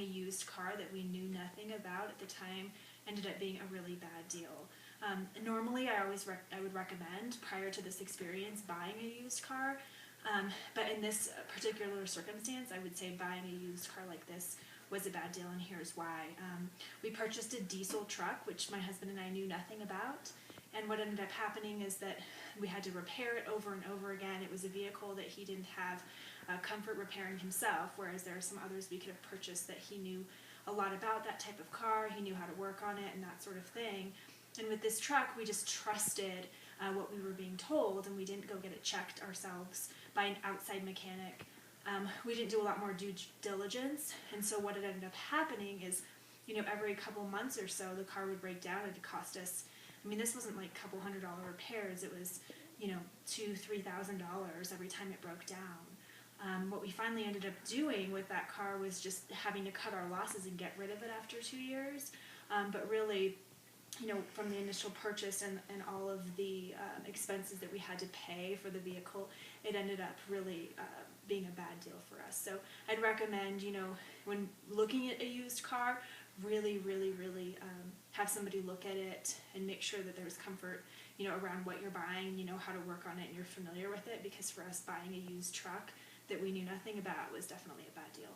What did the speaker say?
a used car that we knew nothing about at the time ended up being a really bad deal. Normally, I would recommend, prior to this experience, buying a used car. But in this particular circumstance, I would say buying a used car like this was a bad deal, and here's why. We purchased a diesel truck, which my husband and I knew nothing about, and what ended up happening is that we had to repair it over and over again. It was a vehicle that he didn't have comfort repairing himself, whereas there are some others we could have purchased that he knew a lot about that type of car, he knew how to work on it and that sort of thing. And with this truck, we just trusted what we were being told, and we didn't go get it checked ourselves by an outside mechanic. We didn't do a lot more due diligence, and so what had ended up happening is, every couple months or so, the car would break down. It would cost us, this wasn't like a couple $100 repairs. It was, $2,000-$3,000 every time it broke down. What we finally ended up doing with that car was just having to cut our losses and get rid of it after 2 years. But really, from the initial purchase and all of the expenses that we had to pay for the vehicle, it ended up really being a bad deal for us. So I'd recommend, when looking at a used car, really, really, really have somebody look at it and make sure that there's comfort, around what you're buying, how to work on it, and you're familiar with it, because for us, buying a used truck that we knew nothing about was definitely a bad deal.